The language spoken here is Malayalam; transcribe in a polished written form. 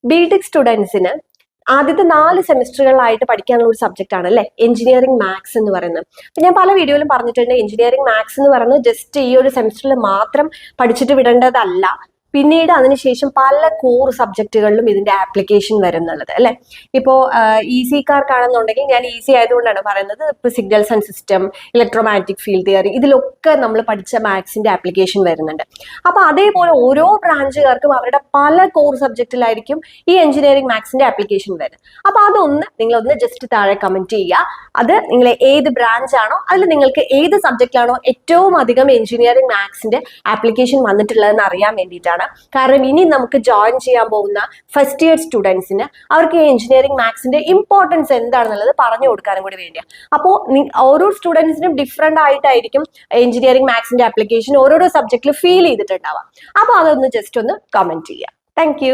ബിടെക് സ്റ്റുഡൻസിന് ആദ്യത്തെ 4 സെമിസ്റ്ററുകളിലായിട്ട് പഠിക്കാനുള്ള ഒരു സബ്ജക്റ്റ് ആണ് അല്ലെ എഞ്ചിനീയറിംഗ് മാത്സ് എന്ന് പറയുന്നത്. അപ്പൊ ഞാൻ പല വീഡിയോയിലും പറഞ്ഞിട്ടുണ്ട്, എഞ്ചിനീയറിംഗ് മാത്സ് എന്ന് പറയുന്നത് ജസ്റ്റ് ഈ ഒരു സെമിസ്റ്ററിൽ മാത്രം പഠിച്ചിട്ട് വിടേണ്ടതല്ല, പിന്നീട് അതിനുശേഷം പല കോർ സബ്ജക്റ്റുകളിലും ഇതിന്റെ ആപ്ലിക്കേഷൻ വരുന്നുള്ളത് അല്ലെ. ഇപ്പോൾ ഈസിക്കാർക്കാണെന്നുണ്ടെങ്കിൽ ഞാൻ ഈസി ആയതുകൊണ്ടാണ് പറയുന്നത്, ഇപ്പൊ signals and system, electromagnetic field theory, ഇതിലൊക്കെ നമ്മൾ പഠിച്ച മാത്സിന്റെ ആപ്ലിക്കേഷൻ വരുന്നുണ്ട്. അപ്പൊ അതേപോലെ ഓരോ ബ്രാഞ്ചുകാർക്കും അവരുടെ പല കോർ സബ്ജക്റ്റിലായിരിക്കും ഈ എഞ്ചിനീയറിംഗ് മാത്സിന്റെ ആപ്ലിക്കേഷൻ വരുന്നത്. അപ്പൊ അതൊന്ന് നിങ്ങളൊന്ന് ജസ്റ്റ് താഴെ കമന്റ് ചെയ്യുക. അത് നിങ്ങൾ ഏത് ബ്രാഞ്ച് ആണോ അതിൽ നിങ്ങൾക്ക് ഏത് സബ്ജക്റ്റിലാണോ ഏറ്റവും അധികം എഞ്ചിനീയറിംഗ് മാത്സിന്റെ ആപ്ലിക്കേഷൻ വന്നിട്ടുള്ളതെന്ന് അറിയാൻ വേണ്ടിയിട്ടാണ്. കാരണം ഇനി നമുക്ക് ജോയിൻ ചെയ്യാൻ പോകുന്ന ഫസ്റ്റ് ഇയർ സ്റ്റുഡൻസിന് അവർക്ക് എഞ്ചിനീയറിംഗ് മാത്സിന്റെ ഇമ്പോർട്ടൻസ് എന്താണെന്നുള്ളത് പറഞ്ഞു കൊടുക്കാനും കൂടി വേണ്ടിയാണ്. അപ്പോൾ ഓരോ സ്റ്റുഡൻസിനും ഡിഫറെന്റ് ആയിട്ടായിരിക്കും എഞ്ചിനീയറിംഗ് മാത്സിന്റെ ആപ്ലിക്കേഷൻ ഓരോരോ സബ്ജക്റ്റിൽ ഫീൽ ചെയ്തിട്ടുണ്ടാവാം. അപ്പോൾ അതൊന്ന് ജസ്റ്റ് ഒന്ന് കമന്റ് ചെയ്യാം. താങ്ക്